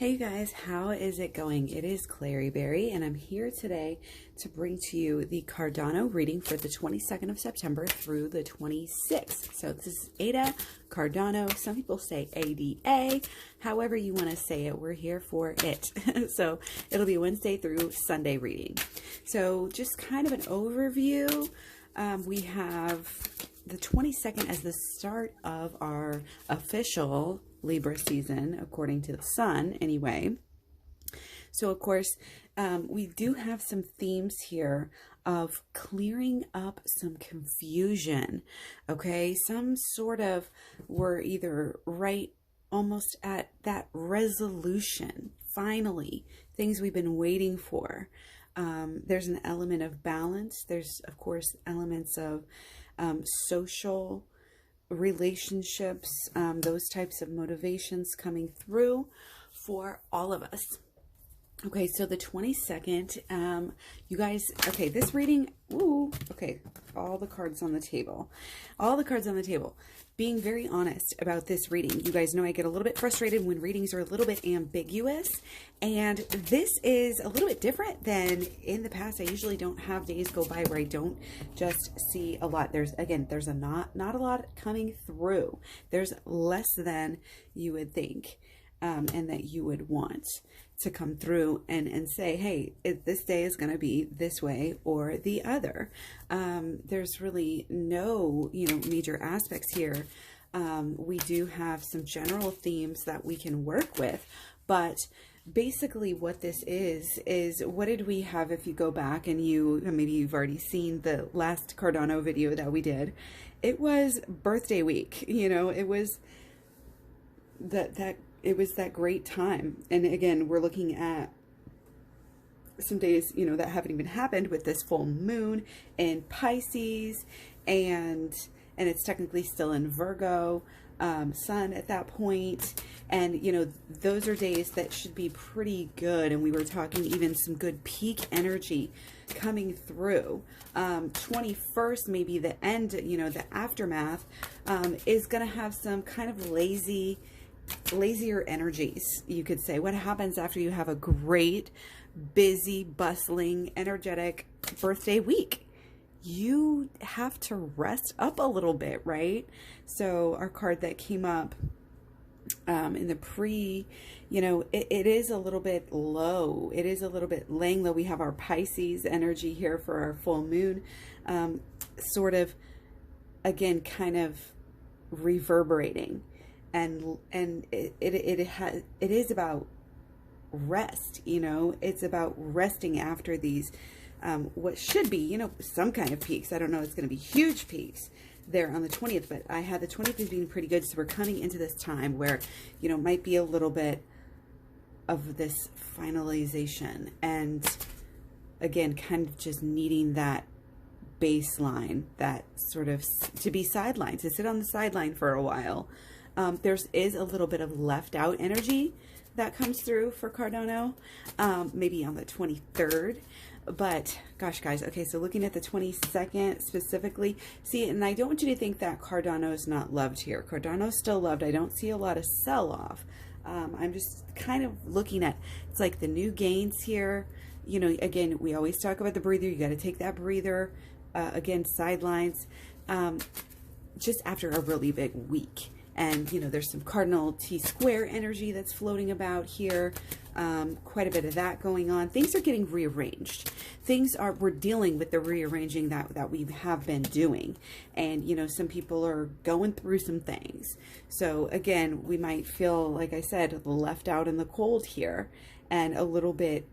Hey guys, how is it going? It is Clary Berry, and I'm here today to bring to you the Cardano reading for the 22nd of September through the 26th. So this is Ada Cardano. Some people say ADA. However you want to say it, we're here for it. So it'll be Wednesday through Sunday reading. So just kind of an overview. We have the 22nd as the start of our official Libra season, according to the sun anyway. So of course, we do have some themes here of clearing up some confusion. Okay, some sort of, we're either right almost at that resolution, finally, things we've been waiting for. There's an element of balance. There's of course elements of social relationships, those types of motivations coming through for all of us. Okay, so the 22nd, you guys, okay, this reading, okay, all the cards on the table. Being very honest about this reading. You guys know I get a little bit frustrated when readings are a little bit ambiguous, and this is a little bit different than in the past. I usually don't have days go by where I don't just see a lot. There's not a lot coming through. There's less than you would think, and that you would want to come through and say, hey, this day is going to be this way or the other. There's really no, major aspects here. We do have some general themes that we can work with, but basically what this is what did we have? If you go back and maybe you've already seen the last Cardano video that we did, it was birthday week. It was it was that great time. And again, we're looking at some days, that haven't even happened with this full moon in Pisces, and it's technically still in Virgo, sun at that point. And, those are days that should be pretty good. And we were talking even some good peak energy coming through. 21st, maybe the end, the aftermath, is going to have some kind of lazier energies, you could say. What happens after you have a great, busy, bustling, energetic birthday week? You have to rest up a little bit, right? So our card that came up in the pre, it is a little bit low. It is a little bit laying low. We have our Pisces energy here for our full moon, sort of, again, kind of reverberating. And it is about rest, it's about resting after these, what should be, some kind of peaks. I don't know, it's going to be huge peaks there on the 20th, but I had the 20th as being pretty good. So we're coming into this time where, might be a little bit of this finalization. And again, kind of just needing that baseline, that sort of to be sidelined, to sit on the sideline for a while. There's a little bit of left out energy that comes through for Cardano, maybe on the 23rd. But gosh, guys, okay, so looking at the 22nd specifically, see, and I don't want you to think that Cardano is not loved here. Cardano's still loved. I don't see a lot of sell-off. I'm just kind of looking at, it's like the new gains here. Again, we always talk about the breather. You got to take that breather. Again, sidelines, just after a really big week. And, there's some cardinal T-square energy that's floating about here. Quite a bit of that going on. Things are getting rearranged. We're dealing with the rearranging that we have been doing. And, some people are going through some things. So again, we might feel, like I said, left out in the cold here and a little bit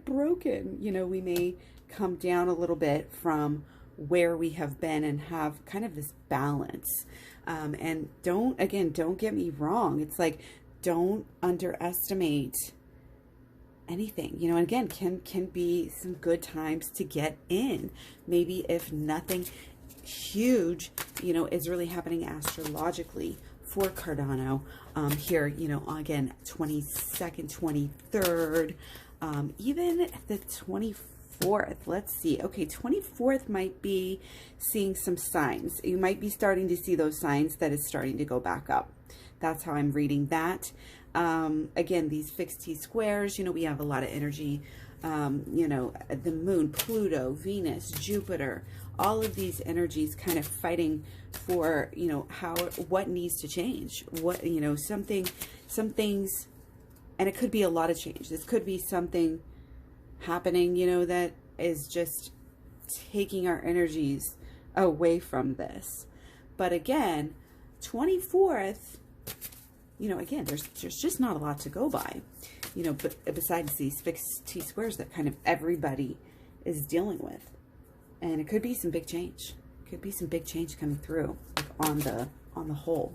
broken. We may come down a little bit from where we have been and have kind of this balance. And don't get me wrong. It's like, don't underestimate anything, and again, can be some good times to get in. Maybe if nothing huge, is really happening astrologically for Cardano, here, again, 22nd, 23rd, even the 24th. Let's see. Okay, 24th might be seeing some signs. You might be starting to see those signs that it's starting to go back up. That's how I'm reading that. Again, these fixed T-squares, you know, we have a lot of energy, you know, the moon, Pluto, Venus, Jupiter, all of these energies kind of fighting for, you know, what needs to change, what, you know, some things, and it could be a lot of change. This could be something happening, you know, that is just taking our energies away from this. But again, 24th, you know, again, there's just not a lot to go by, you know, but besides these fixed T-squares that kind of everybody is dealing with. And it could be some big change. Could be some big change coming through, like on the whole.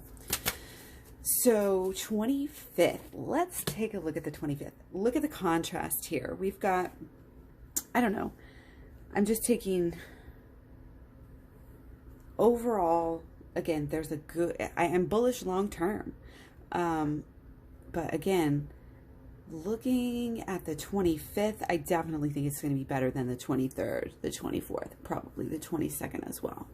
So 25th, let's take a look at the 25th. Look at the contrast here. We've got, I don't know, I'm just taking overall, again, there's a good, I am bullish long term. But again, looking at the 25th, I definitely think it's going to be better than the 23rd, the 24th, probably the 22nd as well.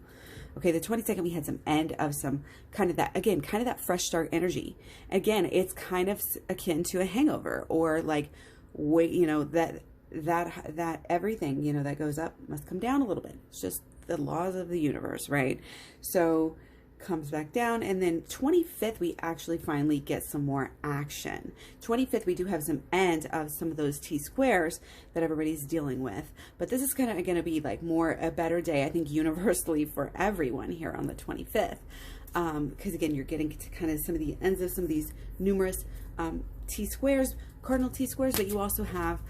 Okay, the 22nd, we had some end of some kind of that, again, kind of that fresh start energy. Again, it's kind of akin to a hangover, or like, wait, you know, that everything, you know, that goes up must come down a little bit. It's just the laws of the universe, right? So comes back down, and then 25th we actually finally get some more action. 25th we do have some end of some of those T-squares that everybody's dealing with, but this is kind of going to be like more a better day, I think, universally for everyone here on the 25th, because again, you're getting to kind of some of the ends of some of these numerous T-squares, cardinal T-squares, but you also have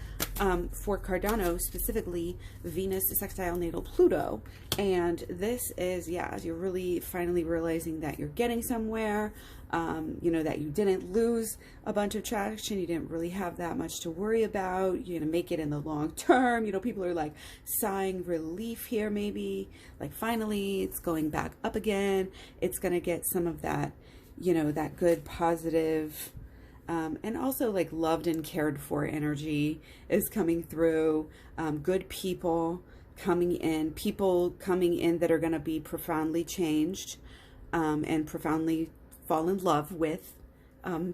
for Cardano specifically Venus sextile natal Pluto, and this is, yeah, you're really finally realizing that you're getting somewhere, you know, that you didn't lose a bunch of traction, you didn't really have that much to worry about, you're gonna make it in the long term. You know, people are like sighing relief here, maybe like finally it's going back up again. It's gonna get some of that, you know, that good positive and also like loved and cared for energy is coming through. Good people coming in that are going to be profoundly changed and profoundly fall in love with,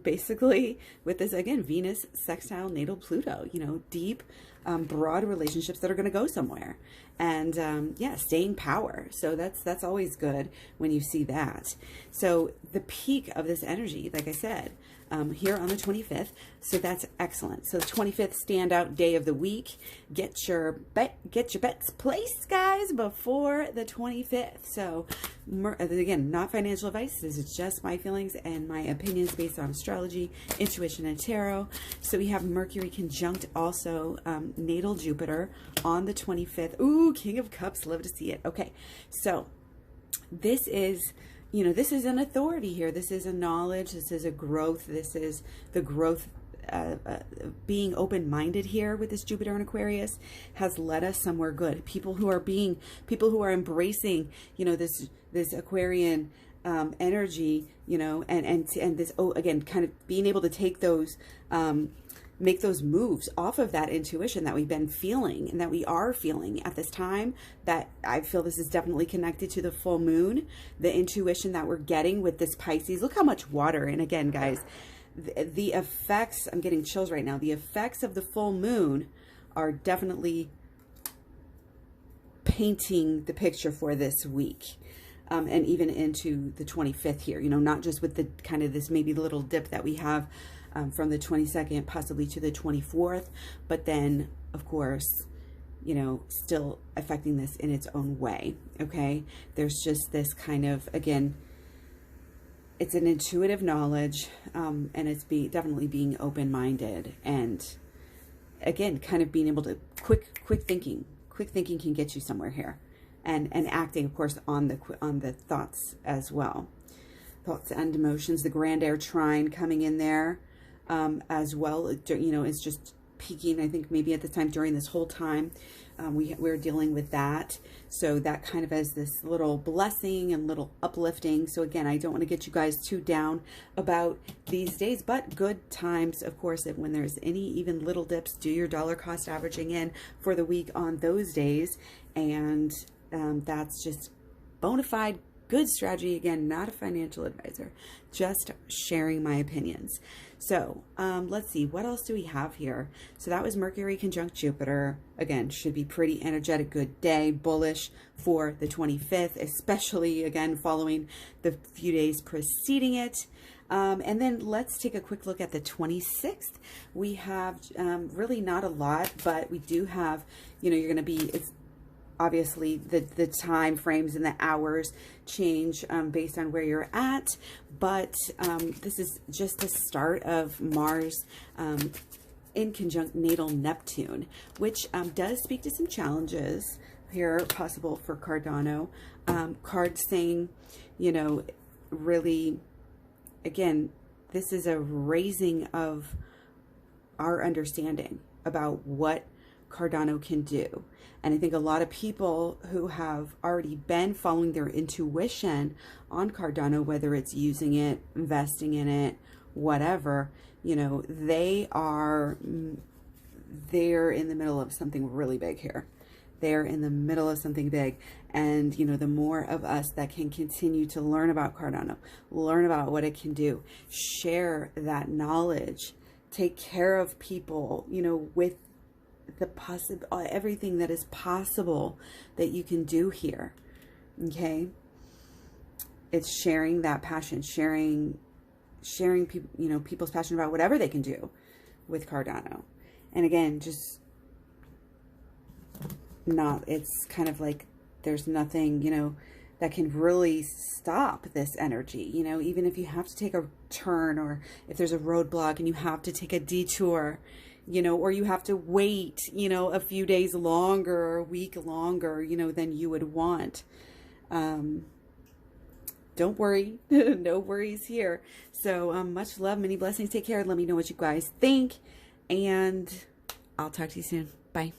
basically with this, again, Venus sextile natal Pluto, you know, deep, broad relationships that are going to go somewhere. And yeah, staying power. So that's always good when you see that. So the peak of this energy, like I said, here on the 25th. So that's excellent. So the 25th standout day of the week. Get your bets placed, guys, before the 25th. So again, not financial advice. This is just my feelings and my opinions based on astrology, intuition, and tarot. So we have Mercury conjunct also natal Jupiter on the 25th. Ooh, King of Cups, love to see it. Okay, so this is, you know, this is an authority here. This is a knowledge. This is a growth. This is the growth. Being open-minded here with this Jupiter in Aquarius has led us somewhere good. People who are embracing, you know, this Aquarian energy, you know, and this, oh, again, kind of being able to take those, make those moves off of that intuition that we've been feeling and that we are feeling at this time. That I feel this is definitely connected to the full moon, the intuition that we're getting with this Pisces. Look how much water. And again, guys, the effects, I'm getting chills right now. The effects of the full moon are definitely painting the picture for this week. And even into the 25th here, you know, not just with the kind of this maybe little dip that we have from the 22nd possibly to the 24th, but then of course, you know, still affecting this in its own way. Okay, there's just this kind of, again, it's an intuitive knowledge, and it's definitely being open-minded, and again, kind of being able to quick thinking can get you somewhere here, and acting, of course, on the thoughts as well, thoughts and emotions. The Grand Air Trine coming in there as well. You know, it's just peaking, I think, maybe at the time during this whole time. We're dealing with that. So that kind of as this little blessing and little uplifting. So again, I don't want to get you guys too down about these days, but good times, of course, when there's any even little dips, do your dollar cost averaging in for the week on those days. And that's just bona fide good strategy. Again, not a financial advisor, just sharing my opinions. So let's see, what else do we have here? So that was Mercury conjunct Jupiter. Again, should be pretty energetic, good day, bullish for the 25th, especially again following the few days preceding it. And then let's take a quick look at the 26th. We have really not a lot, but we do have, you know, you're going to be, it's obviously the time frames and the hours change based on where you're at, but this is just the start of Mars in conjunct natal Neptune, which does speak to some challenges here possible for Cardano. Cards saying, you know, really, again, this is a raising of our understanding about what Cardano can do. And I think a lot of people who have already been following their intuition on Cardano, whether it's using it, investing in it, whatever, you know, they're in the middle of something really big here. They're in the middle of something big. And, you know, the more of us that can continue to learn about Cardano, learn about what it can do, share that knowledge, take care of people, you know, with everything that is possible that you can do here. Okay. It's sharing that passion, sharing people, you know, people's passion about whatever they can do with Cardano. And again, just it's kind of like there's nothing, you know, that can really stop this energy. You know, even if you have to take a turn, or if there's a roadblock and you have to take a detour, you know, or you have to wait, you know, a few days longer or a week longer, you know, than you would want. Don't worry. No worries here. So much love, many blessings. Take care. Let me know what you guys think. And I'll talk to you soon. Bye.